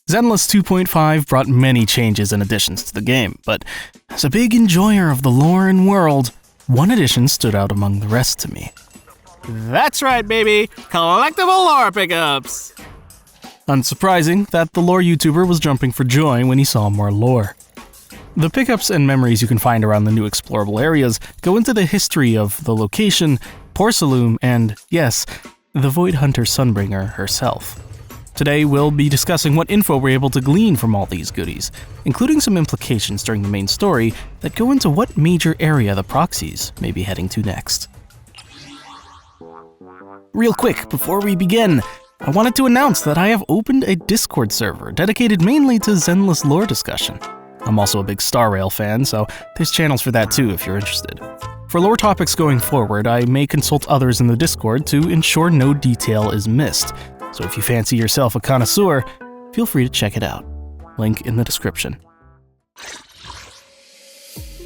Zenless 2.5 brought many changes and additions to the game, but as a big enjoyer of the lore and world, one addition stood out among the rest to me. That's right, baby! Collectible lore pickups! Unsurprising that the lore YouTuber was jumping for joy when he saw more lore. The pickups and memories you can find around the new explorable areas go into the history of the location, Porcelume, and, yes, the Void Hunter Sunbringer herself. Today we'll be discussing what info we're able to glean from all these goodies, including some implications during the main story that go into what major area the proxies may be heading to next. Real quick, before we begin, I wanted to announce that I have opened a Discord server dedicated mainly to Zenless lore discussion. I'm also a big Star Rail fan, so there's channels for that too if you're interested. For lore topics going forward, I may consult others in the Discord to ensure no detail is missed, so if you fancy yourself a connoisseur, feel free to check it out. Link in the description.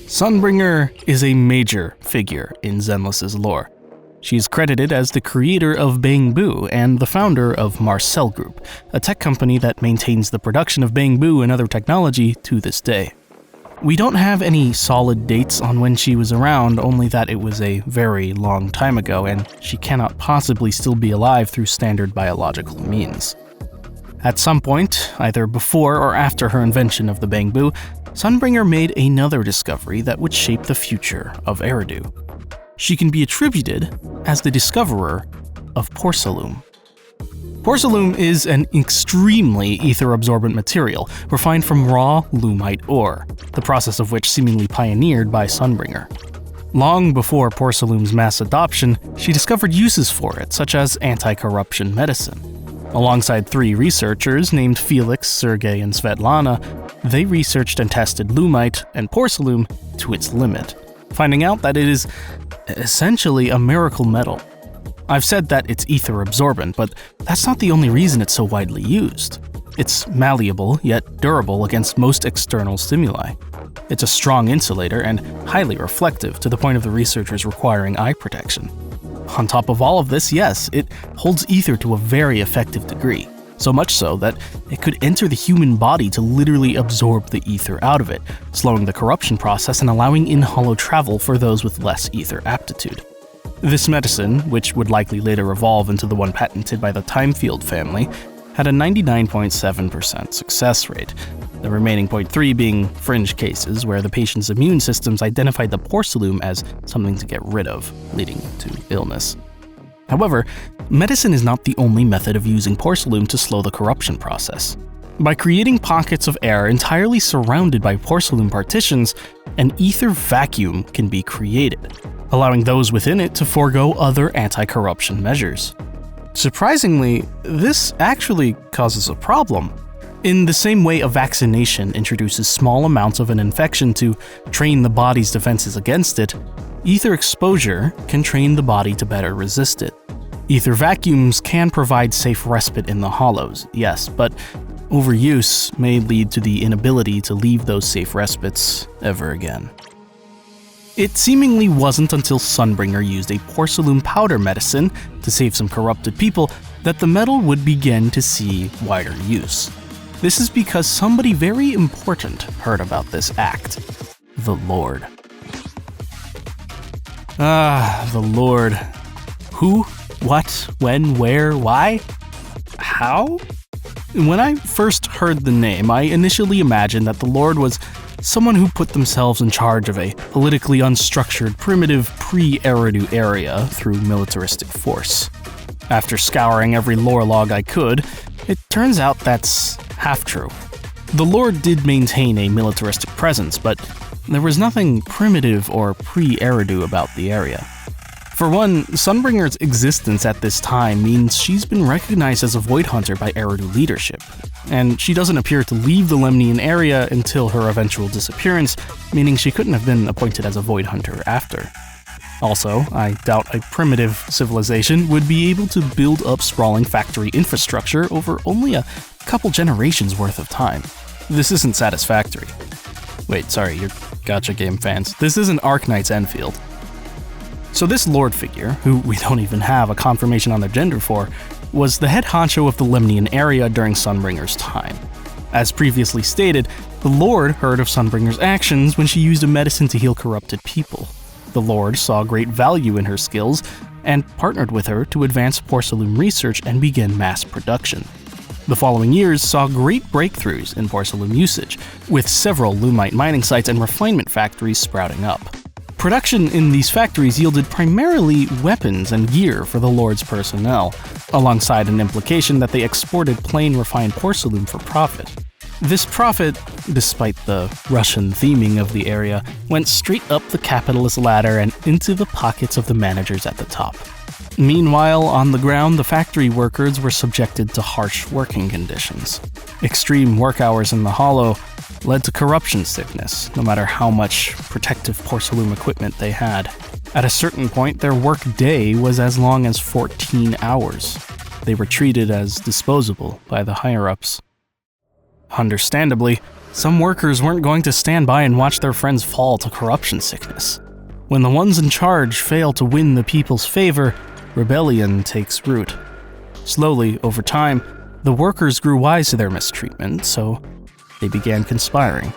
Sunbringer is a major figure in Zenless's lore. She's credited as the creator of Bangbu and the founder of Marcel Group, a tech company that maintains the production of Bangbu and other technology to this day. We don't have any solid dates on when she was around, only that it was a very long time ago and she cannot possibly still be alive through standard biological means. At some point, either before or after her invention of the Bangbu, Sunbringer made another discovery that would shape the future of Eridu. She can be attributed as the discoverer of Porcelume. Porcelume is an extremely ether-absorbent material refined from raw Lumite ore, the process of which seemingly pioneered by Sunbringer. Long before Porcelume's mass adoption, she discovered uses for it, such as anti-corruption medicine. Alongside 3 researchers named Felix, Sergei, and Svetlana, they researched and tested Lumite and Porcelume to its limit, finding out that it is essentially a miracle metal. I've said that it's ether-absorbent, but that's not the only reason it's so widely used. It's malleable, yet durable against most external stimuli. It's a strong insulator and highly reflective to the point of the researchers requiring eye protection. On top of all of this, yes, it holds ether to a very effective degree, so much so that it could enter the human body to literally absorb the ether out of it, slowing the corruption process and allowing in-hollow travel for those with less ether aptitude. This medicine, which would likely later evolve into the one patented by the Timefield family, had a 99.7% success rate, the remaining 0.3% being fringe cases where the patient's immune systems identified the Porcelume as something to get rid of, leading to illness. However, medicine is not the only method of using Porcelume to slow the corruption process. By creating pockets of air entirely surrounded by Porcelume partitions, an ether vacuum can be created, allowing those within it to forego other anti-corruption measures. Surprisingly, this actually causes a problem. In the same way a vaccination introduces small amounts of an infection to train the body's defenses against it, ether exposure can train the body to better resist it. Ether vacuums can provide safe respite in the hollows, yes, but overuse may lead to the inability to leave those safe respites ever again. It seemingly wasn't until Sunbringer used a Porcelume powder medicine to save some corrupted people that the metal would begin to see wider use. This is because somebody very important heard about this act: the Lord. The Lord. Who? What? When? Where? Why? How? When I first heard the name, I initially imagined that the Lord was someone who put themselves in charge of a politically unstructured, primitive, pre-Eridu area through militaristic force. After scouring every lore log I could, it turns out that's half true. The Lord did maintain a militaristic presence, but there was nothing primitive or pre-Eridu about the area. For one, Sunbringer's existence at this time means she's been recognized as a Void Hunter by Eridu leadership, and she doesn't appear to leave the Lemnian area until her eventual disappearance, meaning she couldn't have been appointed as a Void Hunter after. Also, I doubt a primitive civilization would be able to build up sprawling factory infrastructure over only a couple generations worth of time. This isn't satisfactory. Wait, sorry, you're gacha game fans. This isn't Arknight's Enfield. So this Lord figure, who we don't even have a confirmation on their gender for, was the head honcho of the Lemnian area during Sunbringer's time. As previously stated, the Lord heard of Sunbringer's actions when she used a medicine to heal corrupted people. The Lord saw great value in her skills and partnered with her to advance Porcelume research and begin mass production. The following years saw great breakthroughs in Porcelume usage, with several Lumite mining sites and refinement factories sprouting up. Production in these factories yielded primarily weapons and gear for the Lord's personnel, alongside an implication that they exported plain refined Porcelume for profit. This profit, despite the Russian theming of the area, went straight up the capitalist ladder and into the pockets of the managers at the top. Meanwhile, on the ground, the factory workers were subjected to harsh working conditions. Extreme work hours in the Hollow led to corruption sickness, no matter how much protective Porcelume equipment they had. At a certain point, their work day was as long as 14 hours. They were treated as disposable by the higher-ups. Understandably, some workers weren't going to stand by and watch their friends fall to corruption sickness. When the ones in charge fail to win the people's favor, rebellion takes root. Slowly, over time, the workers grew wise to their mistreatment, so they began conspiring.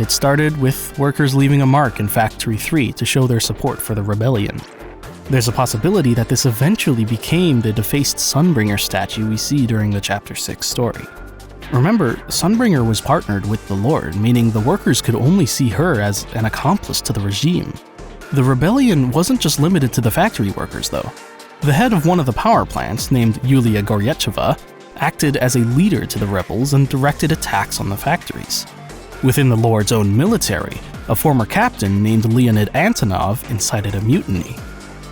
It started with workers leaving a mark in Factory 3 to show their support for the rebellion. There's a possibility that this eventually became the defaced Sunbringer statue we see during the Chapter 6 story. Remember, Sunbringer was partnered with the Lord, meaning the workers could only see her as an accomplice to the regime. The rebellion wasn't just limited to the factory workers, though. The head of one of the power plants, named Yulia Goryacheva, acted as a leader to the rebels and directed attacks on the factories. Within the Lord's own military, a former captain named Leonid Antonov incited a mutiny.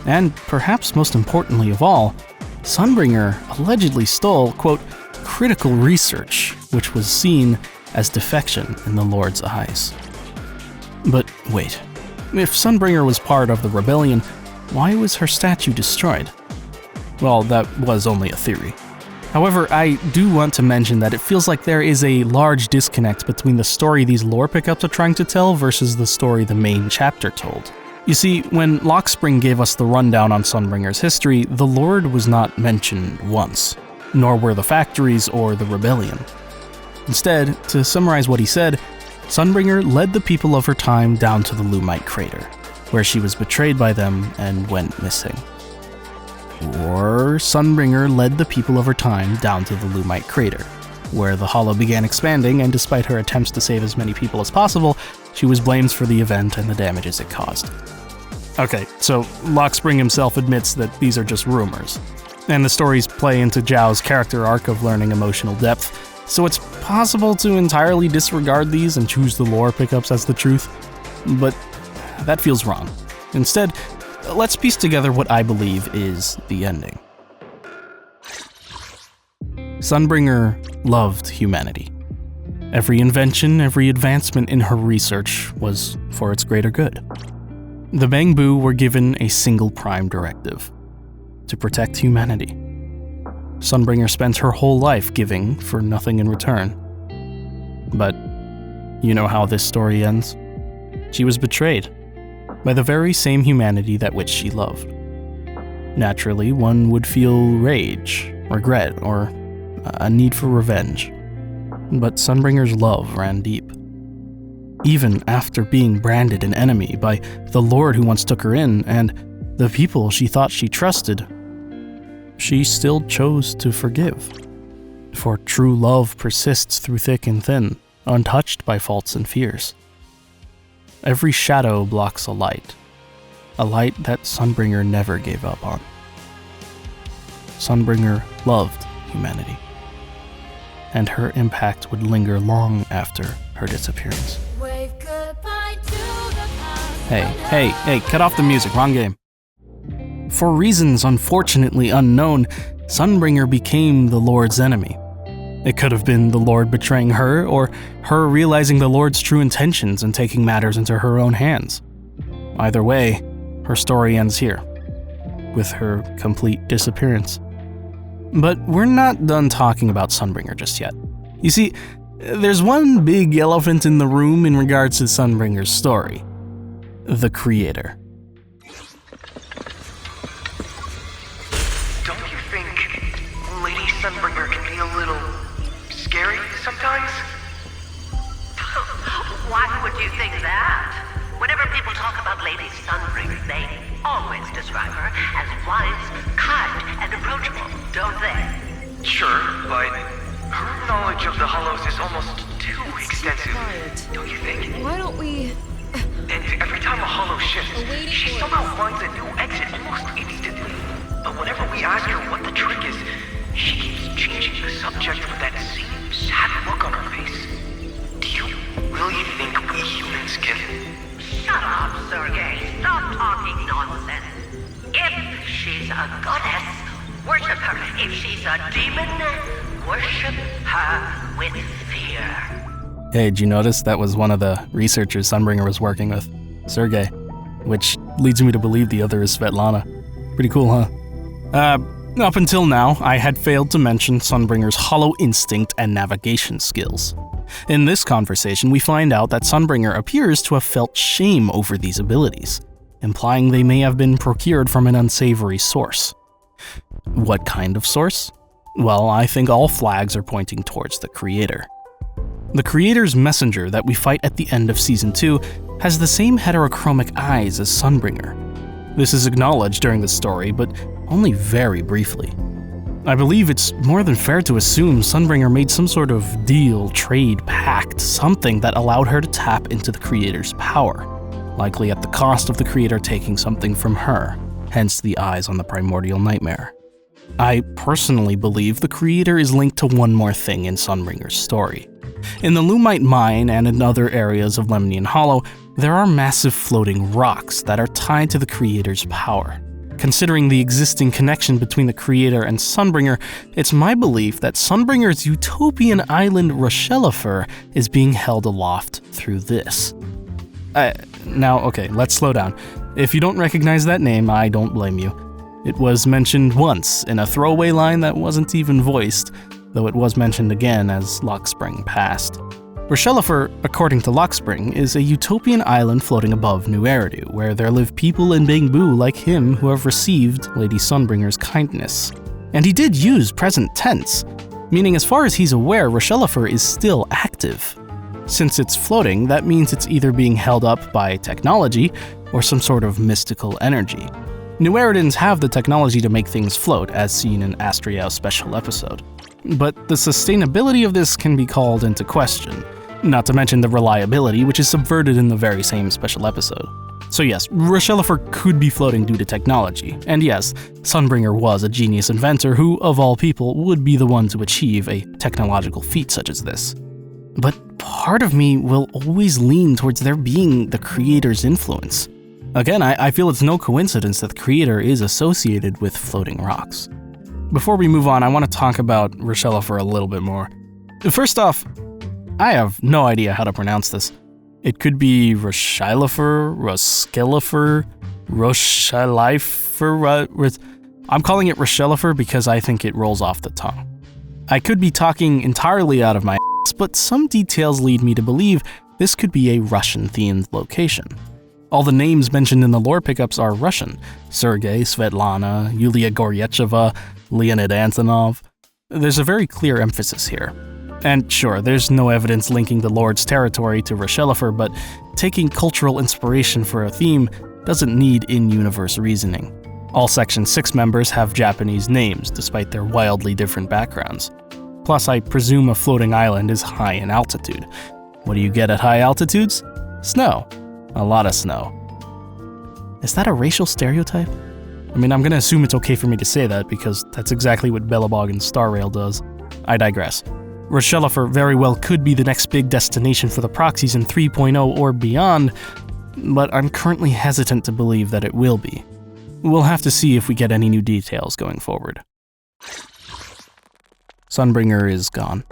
And perhaps most importantly of all, Sunbringer allegedly stole, quote, critical research, which was seen as defection in the Lord's eyes. But wait, if Sunbringer was part of the rebellion, why was her statue destroyed? Well, that was only a theory. However, I do want to mention that it feels like there is a large disconnect between the story these lore pickups are trying to tell versus the story the main chapter told. You see, when Lockspring gave us the rundown on Sunbringer's history, the Lord was not mentioned once, nor were the factories or the rebellion. Instead, to summarize what he said, Sunbringer led the people of her time down to the Lumite crater, where she was betrayed by them and went missing. Or Sunbringer led the people of her time down to the Lumite crater, where the Hollow began expanding, and despite her attempts to save as many people as possible, she was blamed for the event and the damages it caused. Okay, so Lockspring himself admits that these are just rumors, and the stories play into Zhao's character arc of learning emotional depth, so it's possible to entirely disregard these and choose the lore pickups as the truth, but that feels wrong. Instead, let's piece together what I believe is the ending. Sunbringer loved humanity. Every invention, every advancement in her research was for its greater good. The Bangbu were given a single prime directive: to protect humanity. Sunbringer spent her whole life giving for nothing in return. But you know how this story ends? She was betrayed by the very same humanity that which she loved. Naturally, one would feel rage, regret, or a need for revenge. But Sunbringer's love ran deep. Even after being branded an enemy by the Lord who once took her in and the people she thought she trusted, she still chose to forgive. For true love persists through thick and thin, untouched by faults and fears. Every shadow blocks a light that Sunbringer never gave up on. Sunbringer loved humanity, and her impact would linger long after her disappearance. Hey, cut off the music, wrong game. For reasons unfortunately unknown, Sunbringer became the Lord's enemy. It could have been the Lord betraying her, or her realizing the Lord's true intentions and taking matters into her own hands. Either way, her story ends here, with her complete disappearance. But we're not done talking about Sunbringer just yet. You see, there's one big elephant in the room in regards to Sunbringer's story: the Creator. Don't you think Lady Sunbringer can be a little scary sometimes? Why would you think that? Whenever people talk about Lady Sunbringer, they always describe her as wise, kind, and approachable, don't they? Sure, but her knowledge of the Hollows is almost too extensive, don't you think? Why don't we... And every time a Hollow shifts, she somehow finds a new exit almost instantly. But whenever we ask her what the trick is, she keeps changing the subject with that same sad look on her face. Do you really think we humans can... Shut up, Sergei. Stop talking nonsense. If she's a goddess, worship her. If she's a demon, worship her with fear. Hey, did you notice that was one of the researchers Sunbringer was working with? Sergei. Which leads me to believe the other is Svetlana. Pretty cool, huh? Up until now, I had failed to mention Sunbringer's hollow instinct and navigation skills. In this conversation, we find out that Sunbringer appears to have felt shame over these abilities, implying they may have been procured from an unsavory source. What kind of source? Well, I think all flags are pointing towards the Creator. The Creator's messenger that we fight at the end of Season 2 has the same heterochromic eyes as Sunbringer. This is acknowledged during the story, but only very briefly. I believe it's more than fair to assume Sunbringer made some sort of deal, trade, pact, something that allowed her to tap into the Creator's power, likely at the cost of the Creator taking something from her, hence the eyes on the primordial nightmare. I personally believe the Creator is linked to one more thing in Sunbringer's story. In the Lumite mine and in other areas of Lemnian Hollow, there are massive floating rocks that are tied to the Creator's power. Considering the existing connection between the Creator and Sunbringer, it's my belief that Sunbringer's utopian island Roscaelifer is being held aloft through this. Now, okay, let's slow down. If you don't recognize that name, I don't blame you. It was mentioned once in a throwaway line that wasn't even voiced, though it was mentioned again as Lockspring passed. Roscaelifer, according to Lockspring, is a utopian island floating above New Eridu, where there live people in Bangbu like him who have received Lady Sunbringer's kindness. And he did use present tense, meaning as far as he's aware, Roscaelifer is still active. Since it's floating, that means it's either being held up by technology or some sort of mystical energy. New Eridans have the technology to make things float, as seen in Astriel's special episode. But the sustainability of this can be called into question. Not to mention the reliability, which is subverted in the very same special episode. So yes, Roscaelifer could be floating due to technology, and yes, Sunbringer was a genius inventor who, of all people, would be the one to achieve a technological feat such as this. But part of me will always lean towards there being the Creator's influence. Again, I feel it's no coincidence that the Creator is associated with floating rocks. Before we move on, I want to talk about Roscaelifer a little bit more. First off, I have no idea how to pronounce this. It could be Roscaelifer, Roscaelifer, Roscaelifer. I'm calling it Roscaelifer because I think it rolls off the tongue. I could be talking entirely out of my ass, but some details lead me to believe this could be a Russian-themed location. All the names mentioned in the lore pickups are Russian: Sergei, Svetlana, Yulia Goryacheva, Leonid Antonov. There's a very clear emphasis here. And sure, there's no evidence linking the Lord's territory to Roscaelifer, but taking cultural inspiration for a theme doesn't need in-universe reasoning. All Section 6 members have Japanese names, despite their wildly different backgrounds. Plus, I presume a floating island is high in altitude. What do you get at high altitudes? Snow. A lot of snow. Is that a racial stereotype? I mean, I'm gonna assume it's okay for me to say that because that's exactly what Bellabog and Star Rail does. I digress. Roscaelifer very well could be the next big destination for the proxies in 3.0 or beyond, but I'm currently hesitant to believe that it will be. We'll have to see if we get any new details going forward. Sunbringer is gone.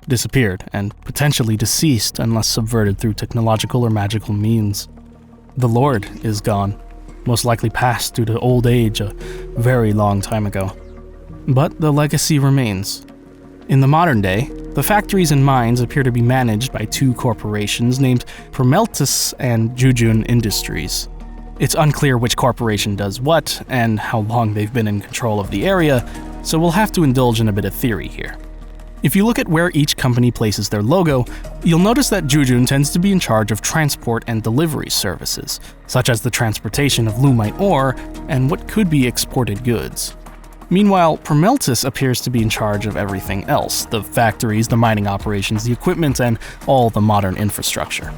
Disappeared, and potentially deceased unless subverted through technological or magical means. The Lord is gone, most likely passed due to old age a very long time ago. But the legacy remains. In the modern day, the factories and mines appear to be managed by two corporations named Promeltus and Zhujun Industries. It's unclear which corporation does what and how long they've been in control of the area, so we'll have to indulge in a bit of theory here. If you look at where each company places their logo, you'll notice that Zhujun tends to be in charge of transport and delivery services, such as the transportation of Lumite ore and what could be exported goods. Meanwhile, Promeltus appears to be in charge of everything else: the factories, the mining operations, the equipment, and all the modern infrastructure.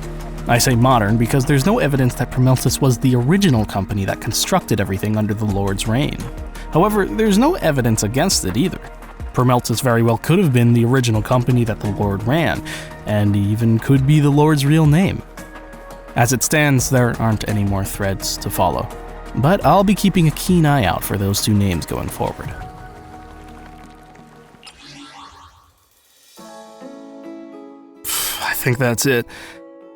I say modern because there's no evidence that Promeltus was the original company that constructed everything under the Lord's reign. However, there's no evidence against it either. Promeltus very well could have been the original company that the Lord ran, and even could be the Lord's real name. As it stands, there aren't any more threads to follow, but I'll be keeping a keen eye out for those two names going forward. I think that's it.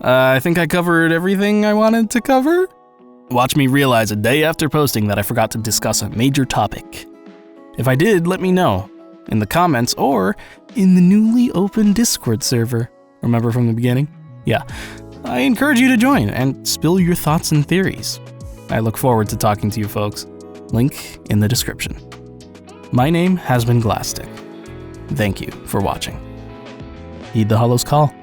I think I covered everything I wanted to cover. Watch me realize a day after posting that I forgot to discuss a major topic. If I did, let me know in the comments or in the newly opened Discord server. Remember from the beginning? Yeah. I encourage you to join and spill your thoughts and theories. I look forward to talking to you folks. Link in the description. My name has been Glassstick. Thank you for watching. Heed the Hollow's call.